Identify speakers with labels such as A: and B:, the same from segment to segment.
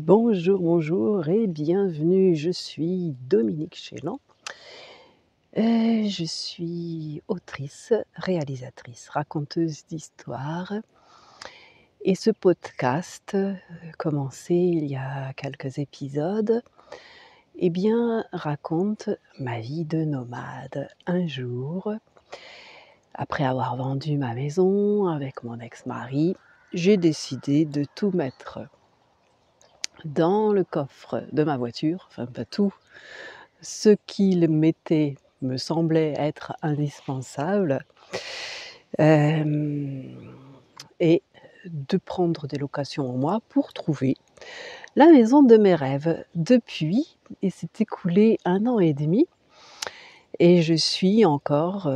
A: Bonjour et bienvenue. Je suis Dominique Chélan. Je suis autrice, réalisatrice, raconteuse d'histoires et ce podcast, commencé il y a quelques épisodes, raconte ma vie de nomade. Un jour, après avoir vendu ma maison avec mon ex-mari, j'ai décidé de tout mettre dans le coffre de ma voiture, enfin pas tout, ce qu'il mettait me semblait être indispensable, et de prendre des locations en mois pour trouver la maison de mes rêves. Depuis, il s'est écoulé 1 an et demi et je suis encore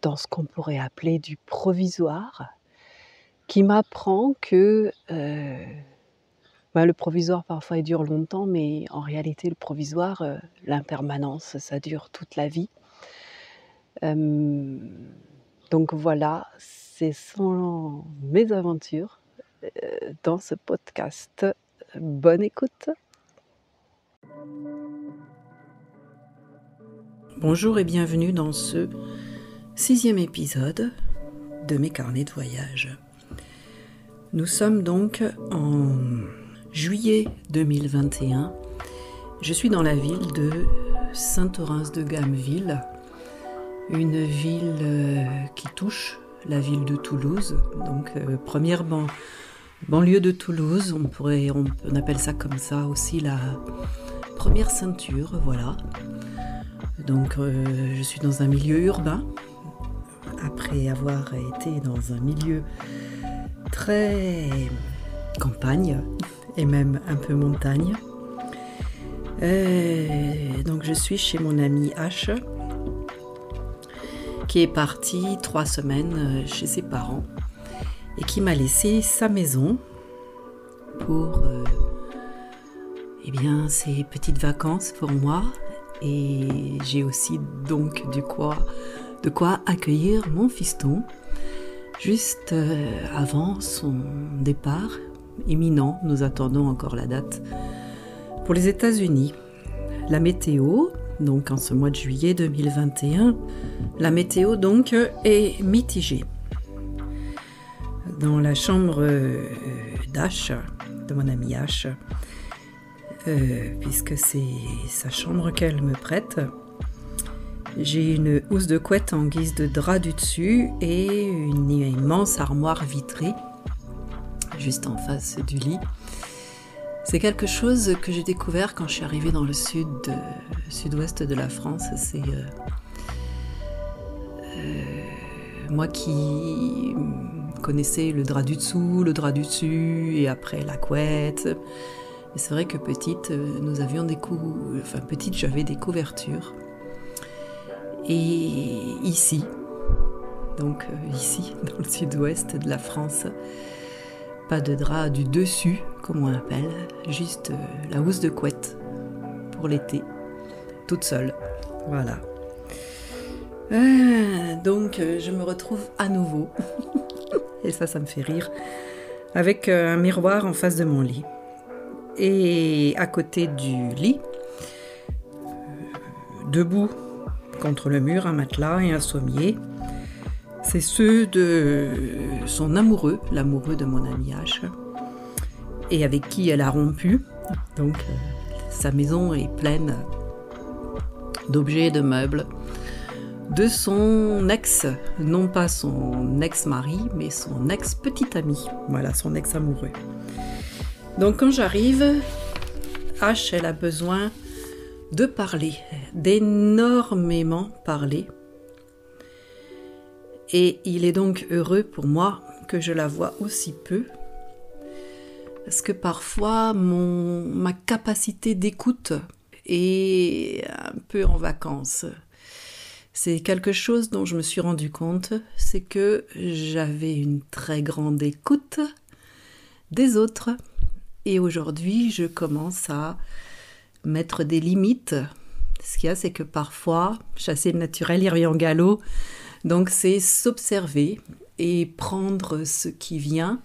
A: dans ce qu'on pourrait appeler du provisoire, qui m'apprend que le provisoire parfois il dure longtemps, mais en réalité le provisoire, l'impermanence, ça dure toute la vie. Donc voilà, ce sont mes aventures dans ce podcast. Bonne écoute.
B: Bonjour et bienvenue dans ce 6e épisode de mes carnets de voyage. Nous sommes donc en juillet 2021. Je suis dans la ville de Saint-Orens-de-Gameville, une ville qui touche la ville de Toulouse, donc première banlieue de Toulouse, on appelle ça comme ça aussi la première ceinture, voilà. Donc je suis dans un milieu urbain, après avoir été dans un milieu très campagne et même un peu montagne. Donc je suis chez mon ami H, qui est parti 3 semaines chez ses parents et qui m'a laissé sa maison pour ses petites vacances pour moi. Et j'ai aussi donc de quoi accueillir mon fiston juste avant son départ imminent. Nous attendons encore la date pour les États-Unis. La météo, donc en ce mois de juillet 2021, la météo donc est mitigée. Dans la chambre d'H, de mon ami H, puisque c'est sa chambre qu'elle me prête, j'ai une housse de couette en guise de drap du dessus et une immense armoire vitrée juste en face du lit. C'est quelque chose que j'ai découvert quand je suis arrivée dans le sud-ouest de la France. C'est moi qui connaissais le drap du dessous, le drap du dessus et après la couette. Et c'est vrai que petite, j'avais des couvertures. Et ici, donc ici, dans le sud-ouest de la France, pas de drap du dessus, comme on appelle, juste la housse de couette pour l'été, toute seule. Voilà. Donc je me retrouve à nouveau, et ça me fait rire, avec un miroir en face de mon lit. Et à côté du lit, debout contre le mur, un matelas et un sommier, c'est ceux de son amoureux, l'amoureux de mon ami H, et avec qui elle a rompu. Donc sa maison est pleine d'objets et de meubles de son ex, non pas son ex-mari, mais son ex-petit ami, voilà, son ex-amoureux. Donc quand j'arrive, H, elle a besoin de parler, d'énormément parler. Et il est donc heureux pour moi que je la vois aussi peu, parce que parfois ma capacité d'écoute est un peu en vacances. C'est quelque chose dont je me suis rendu compte, c'est que j'avais une très grande écoute des autres. Et aujourd'hui, je commence à mettre des limites. Ce qu'il y a, c'est que parfois, chasser le naturel, il revient en galop. Donc, c'est s'observer et prendre ce qui vient.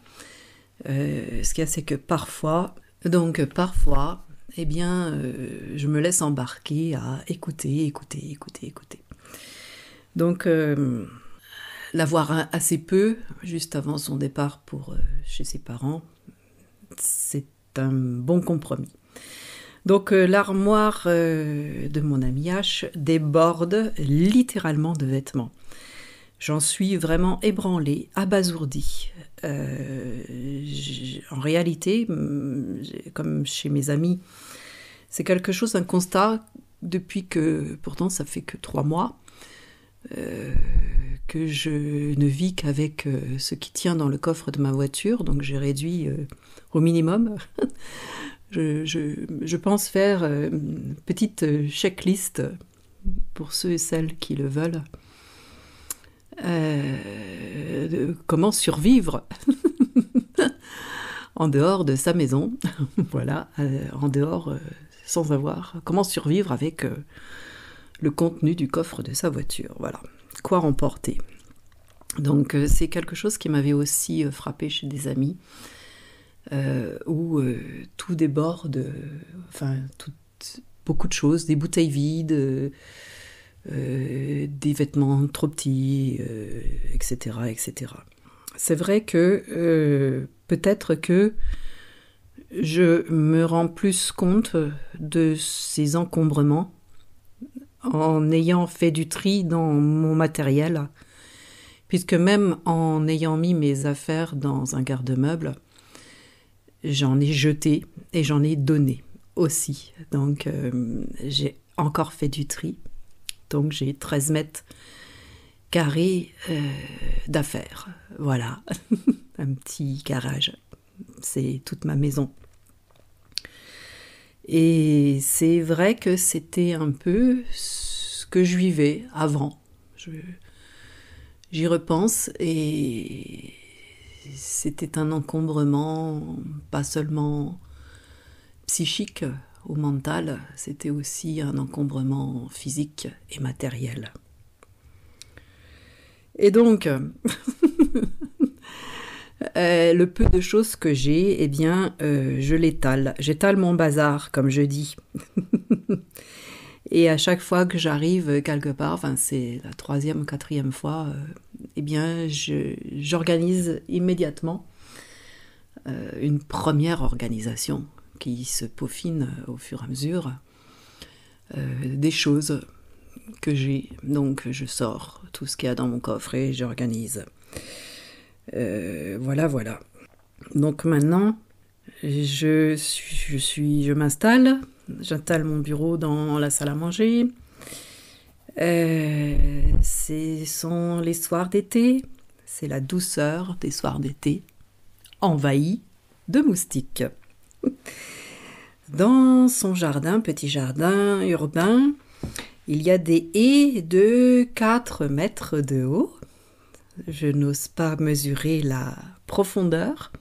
B: Ce qu'il y a, c'est que parfois, Donc parfois, eh bien, je me laisse embarquer à écouter. Donc la voir assez peu, juste avant son départ pour chez ses parents, c'est un bon compromis. Donc l'armoire de mon ami H déborde littéralement de vêtements. J'en suis vraiment ébranlée, abasourdie. En réalité, comme chez mes amis, c'est quelque chose, un constat, depuis que, pourtant ça fait que 3 mois, que je ne vis qu'avec ce qui tient dans le coffre de ma voiture, donc j'ai réduit au minimum. Je pense faire une petite checklist pour ceux et celles qui le veulent. De comment survivre en dehors de sa maison, voilà, en dehors, sans avoir, comment survivre avec le contenu du coffre de sa voiture, voilà, quoi emporter. Donc c'est quelque chose qui m'avait aussi frappé chez des amis, où tout déborde, beaucoup de choses, des bouteilles vides, des vêtements trop petits, etc., etc. C'est vrai que peut-être que je me rends plus compte de ces encombrements en ayant fait du tri dans mon matériel, puisque même en ayant mis mes affaires dans un garde-meuble, j'en ai jeté et j'en ai donné aussi. Donc j'ai encore fait du tri. Donc j'ai 13 mètres carrés d'affaires. Voilà, un petit garage. C'est toute ma maison. Et c'est vrai que c'était un peu ce que je vivais avant. J'y repense et c'était un encombrement pas seulement psychique ou mental, c'était aussi un encombrement physique et matériel. Et donc, le peu de choses que j'ai, eh bien, je l'étale. J'étale mon bazar, comme je dis. Et à chaque fois que j'arrive quelque part, enfin c'est la 3e, 4e fois, eh bien, j'organise immédiatement une première organisation qui se peaufine au fur et à mesure des choses que j'ai. Donc je sors tout ce qu'il y a dans mon coffre et j'organise. Voilà. Donc maintenant, je m'installe, j'installe mon bureau dans la salle à manger. Ce sont les soirs d'été, c'est la douceur des soirs d'été, envahie de moustiques. Dans son jardin, petit jardin urbain, il y a des haies de 4 mètres de haut. Je n'ose pas mesurer la profondeur.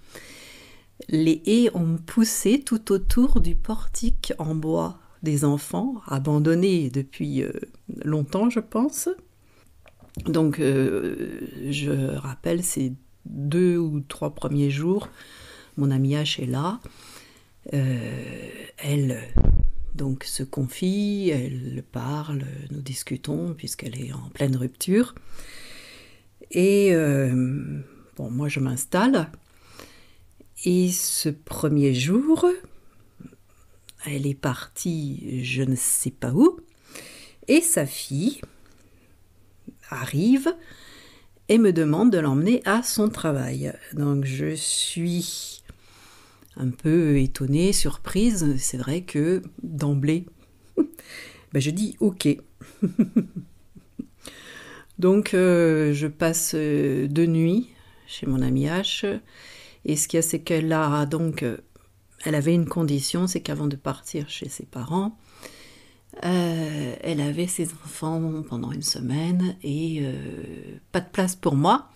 B: Les haies ont poussé tout autour du portique en bois des enfants, abandonné depuis longtemps, je pense. Donc, je rappelle, ces 2 ou 3 premiers jours, mon amie H est là. Elle donc se confie, elle parle, nous discutons puisqu'elle est en pleine rupture. Et moi je m'installe. Et ce premier jour, elle est partie je ne sais pas où. Et sa fille arrive et me demande de l'emmener à son travail. Donc je suis un peu étonnée, surprise. C'est vrai que d'emblée, je dis ok. Donc je passe 2 nuits chez mon amie H. Et ce qu'il y a, c'est qu'elle a donc, elle avait une condition, c'est qu'avant de partir chez ses parents, elle avait ses enfants pendant 1 semaine et pas de place pour moi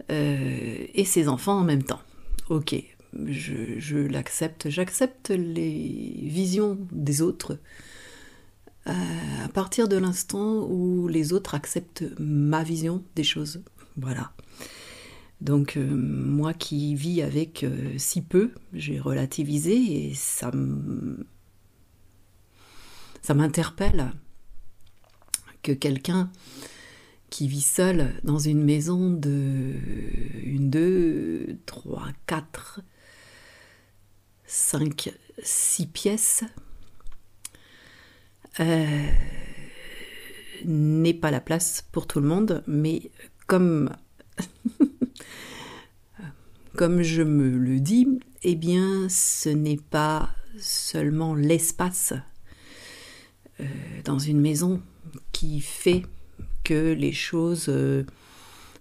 B: et ses enfants en même temps. Ok, je l'accepte, j'accepte les visions des autres à partir de l'instant où les autres acceptent ma vision des choses. Voilà. Donc moi qui vis avec si peu, j'ai relativisé et ça m'interpelle que quelqu'un qui vit seul dans une maison de 2, 3, 4, 5, 6 pièces n'ait pas la place pour tout le monde, mais comme je me le dis, eh bien ce n'est pas seulement l'espace dans une maison qui fait que les choses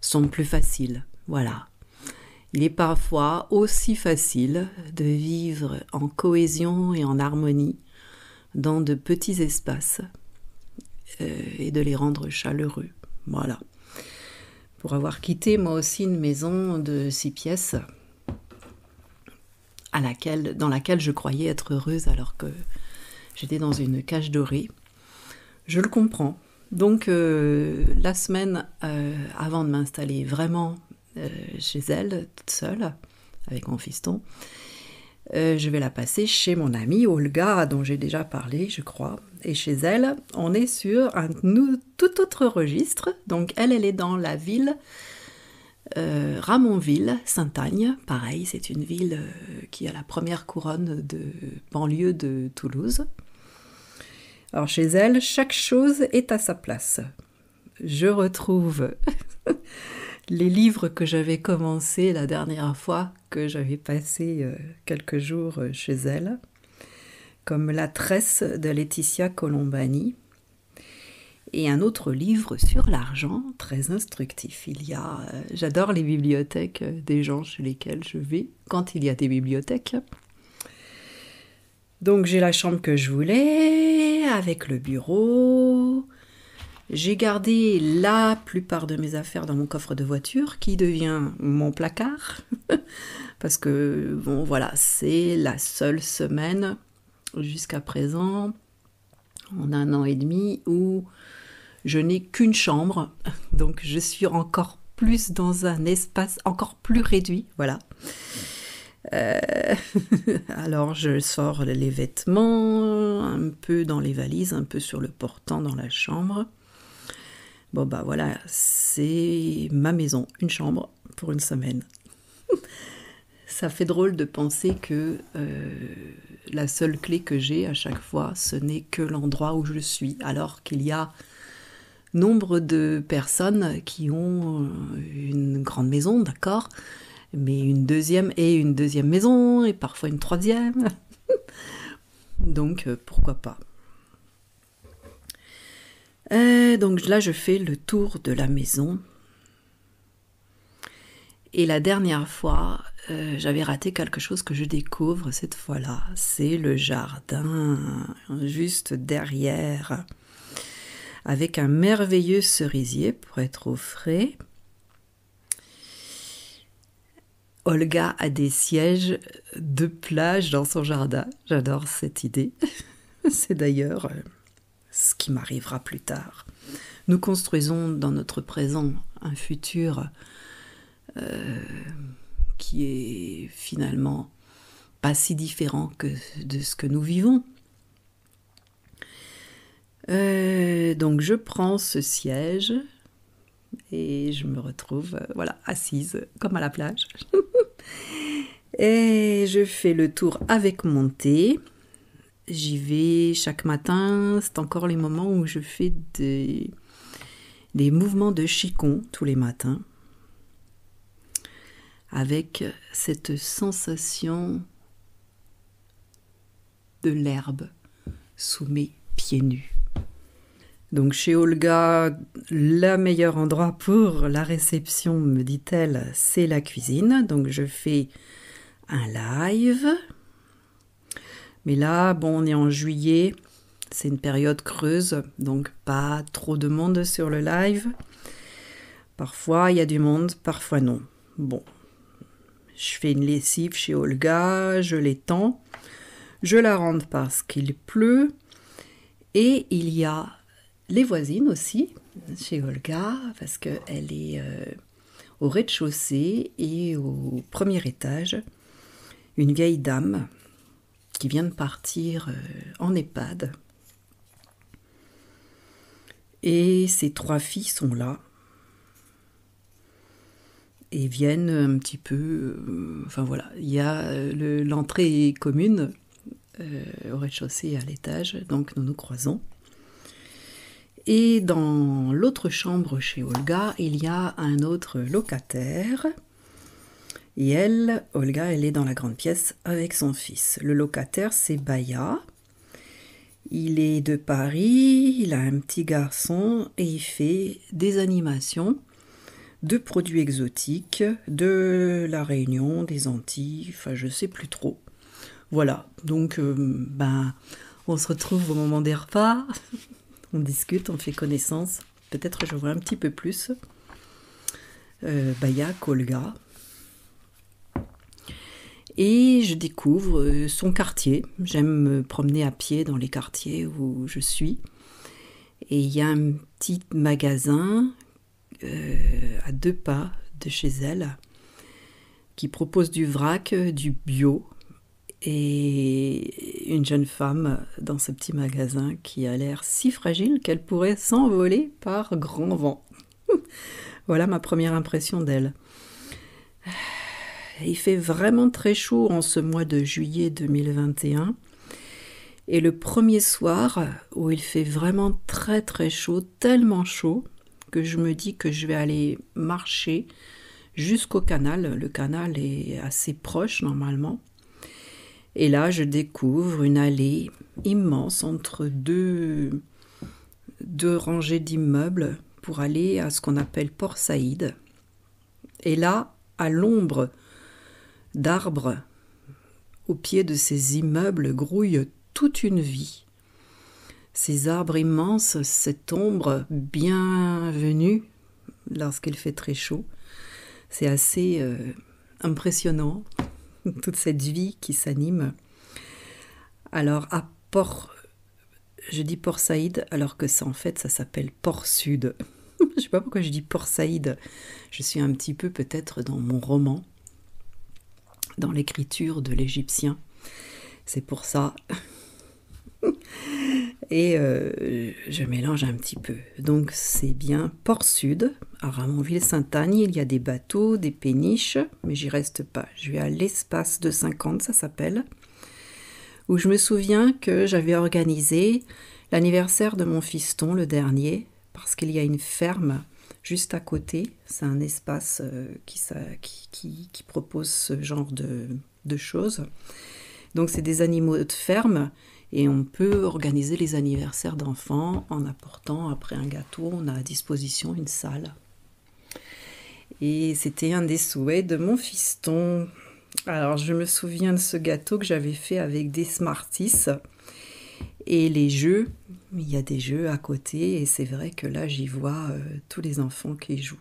B: sont plus faciles. Voilà. Il est parfois aussi facile de vivre en cohésion et en harmonie dans de petits espaces et de les rendre chaleureux. Voilà. Pour avoir quitté moi aussi une maison de 6 pièces dans laquelle je croyais être heureuse alors que j'étais dans une cage dorée, je le comprends. Donc la semaine avant de m'installer vraiment chez elle, toute seule, avec mon fiston, je vais la passer chez mon amie Olga, dont j'ai déjà parlé, je crois. Et chez elle, on est sur un tout autre registre. Donc elle est dans la ville Ramonville, Saint-Agne. Pareil, c'est une ville qui a la première couronne de banlieue de Toulouse. Alors chez elle, chaque chose est à sa place. Je retrouve les livres que j'avais commencés la dernière fois que j'avais passé quelques jours chez elle, comme La Tresse de Laetitia Colombani, et un autre livre sur l'argent, très instructif. J'adore les bibliothèques des gens chez lesquels je vais, quand il y a des bibliothèques. Donc j'ai la chambre que je voulais, avec le bureau. J'ai gardé la plupart de mes affaires dans mon coffre de voiture, qui devient mon placard. Parce que, bon voilà, c'est la seule semaine, jusqu'à présent, en 1 an et demi, où je n'ai qu'une chambre. Donc je suis encore plus dans un espace encore plus réduit, voilà. Alors je sors les vêtements, un peu dans les valises, un peu sur le portant dans la chambre. Bon bah voilà, c'est ma maison, une chambre pour une semaine. Ça fait drôle de penser que la seule clé que j'ai à chaque fois, ce n'est que l'endroit où je suis, alors qu'il y a nombre de personnes qui ont une grande maison, d'accord, mais une deuxième maison, et parfois une troisième. Donc, pourquoi pas. Donc là, je fais le tour de la maison. Et la dernière fois, j'avais raté quelque chose que je découvre cette fois-là. C'est le jardin, juste derrière, avec un merveilleux cerisier pour être au frais. Olga a des sièges de plage dans son jardin. J'adore cette idée. C'est d'ailleurs ce qui m'arrivera plus tard. Nous construisons dans notre présent un futur qui est finalement pas si différent que de ce que nous vivons. Donc je prends ce siège et je me retrouve assise comme à la plage. Et je fais le tour avec mon thé. J'y vais chaque matin. C'est encore les moments où je fais des mouvements de Qigong tous les matins, avec cette sensation de l'herbe sous mes pieds nus. Donc chez Olga, le meilleur endroit pour la réception, me dit-elle, c'est la cuisine. Donc je fais un live. Mais là, bon, on est en juillet, c'est une période creuse, donc pas trop de monde sur le live. Parfois, il y a du monde, parfois non. Bon, je fais une lessive chez Olga, je l'étends, je la rentre parce qu'il pleut. Et il y a les voisines aussi, chez Olga, parce qu'elle est au rez-de-chaussée et au premier étage, une vieille dame qui vient de partir en EHPAD. Et ses 3 filles sont là et viennent un petit peu... enfin voilà, il y a l'entrée est commune au rez-de-chaussée et à l'étage, donc nous nous croisons. Et dans l'autre chambre chez Olga, il y a un autre locataire. Et elle, Olga, elle est dans la grande pièce avec son fils. Le locataire, c'est Baya. Il est de Paris, il a un petit garçon et il fait des animations de produits exotiques, de la Réunion, des Antilles, enfin je sais plus trop. Voilà, donc on se retrouve au moment des repas, on discute, on fait connaissance. Peut-être je vois un petit peu plus Baya qu'Olga. Et je découvre son quartier. J'aime me promener à pied dans les quartiers où je suis. Et il y a un petit magasin à 2 pas de chez elle qui propose du vrac, du bio. Et une jeune femme dans ce petit magasin qui a l'air si fragile qu'elle pourrait s'envoler par grand vent. Voilà ma première impression d'elle. Il fait vraiment très chaud en ce mois de juillet 2021. Et le premier soir où il fait vraiment très très chaud, tellement chaud, que je me dis que je vais aller marcher jusqu'au canal. Le canal est assez proche normalement. Et là, je découvre une allée immense entre deux rangées d'immeubles pour aller à ce qu'on appelle Port Saïd. Et là, à l'ombre d'arbres, au pied de ces immeubles, grouille toute une vie. Ces arbres immenses, cette ombre bienvenue lorsqu'il fait très chaud, c'est assez impressionnant, toute cette vie qui s'anime. Alors à je dis Port Saïd alors que ça en fait ça s'appelle Port Sud. Je ne sais pas pourquoi je dis Port Saïd, je suis un petit peu peut-être dans mon roman, dans l'écriture de l'Égyptien, c'est pour ça. Et je mélange un petit peu. Donc c'est bien Port Sud, à Ramonville-Sainte-Agne, il y a des bateaux, des péniches, mais j'y reste pas. Je vais à l'Espace de 50, ça s'appelle, où je me souviens que j'avais organisé l'anniversaire de mon fiston, le dernier, parce qu'il y a une ferme juste à côté. C'est un espace qui propose ce genre de choses. Donc c'est des animaux de ferme et on peut organiser les anniversaires d'enfants en apportant après un gâteau. On a à disposition une salle. Et c'était un des souhaits de mon fiston. Alors je me souviens de ce gâteau que j'avais fait avec des Smarties et les jeux. Il y a des jeux à côté et c'est vrai que là j'y vois tous les enfants qui jouent.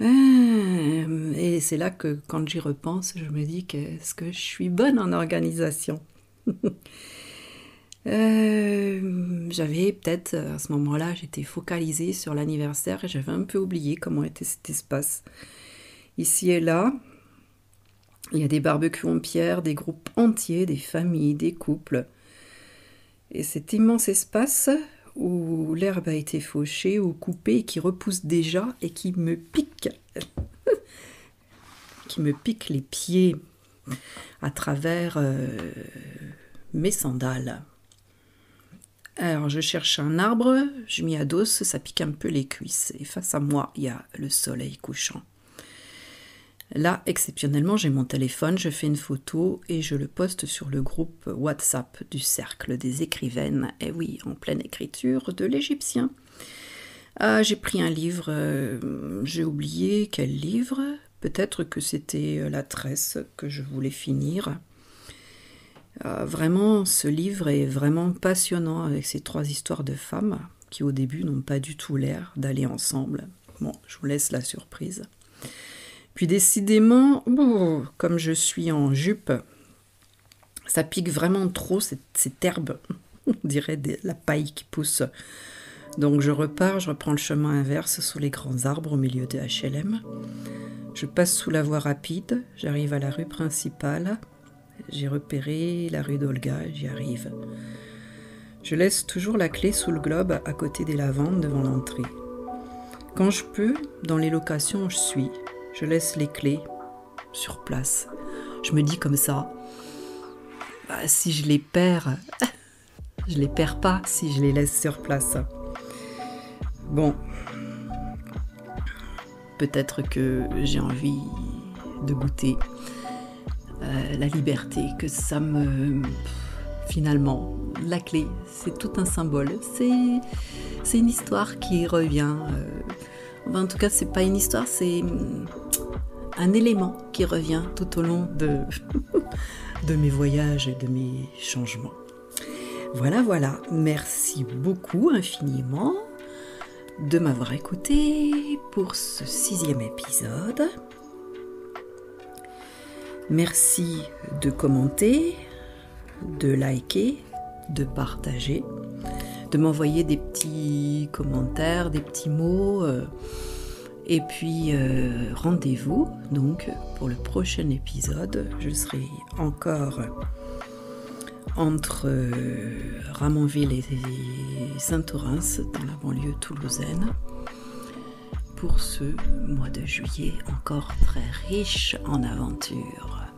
B: Et c'est là que quand j'y repense, je me dis qu'est-ce que je suis bonne en organisation. J'avais peut-être à ce moment-là, j'étais focalisée sur l'anniversaire et j'avais un peu oublié comment était cet espace. Ici et là, il y a des barbecues en pierre, des groupes entiers, des familles, des couples. Et cet immense espace où l'herbe a été fauchée ou coupée et qui repousse déjà et qui me pique, qui me pique les pieds à travers mes sandales. Alors je cherche un arbre, je m'y adosse, ça pique un peu les cuisses. Et face à moi, il y a le soleil couchant. Là, exceptionnellement, j'ai mon téléphone, je fais une photo et je le poste sur le groupe WhatsApp du Cercle des écrivaines. Et oui, en pleine écriture de l'Égyptien. Ah, j'ai pris un livre, j'ai oublié quel livre. Peut-être que c'était La Tresse que je voulais finir. Vraiment, ce livre est vraiment passionnant avec ces 3 histoires de femmes qui au début n'ont pas du tout l'air d'aller ensemble. Bon, je vous laisse la surprise. Puis décidément, comme je suis en jupe, ça pique vraiment trop cette herbe. On dirait la paille qui pousse Donc je repars, je reprends le chemin inverse sous les grands arbres au milieu de HLM. Je passe sous la voie rapide, j'arrive à la rue principale. J'ai repéré la rue d'Olga, j'y arrive. Je laisse toujours la clé sous le globe à côté des lavandes devant l'entrée. Quand je peux, dans les locations où je suis, je laisse les clés sur place. Je me dis comme ça, si je les perds, je les perds pas si je les laisse sur place. Bon, peut-être que j'ai envie de goûter la liberté, que ça me... Finalement, la clé, c'est tout un symbole. C'est une histoire qui revient. En tout cas, c'est pas une histoire, c'est un élément qui revient tout au long de mes voyages et de mes changements. Voilà. Merci beaucoup, infiniment, de m'avoir écouté pour ce 6e épisode. Merci de commenter, de liker, de partager, de m'envoyer des petits commentaires, des petits mots. Et puis rendez-vous donc pour le prochain épisode. Je serai encore entre Ramonville et Saint-Orens dans la banlieue toulousaine pour ce mois de juillet encore très riche en aventures.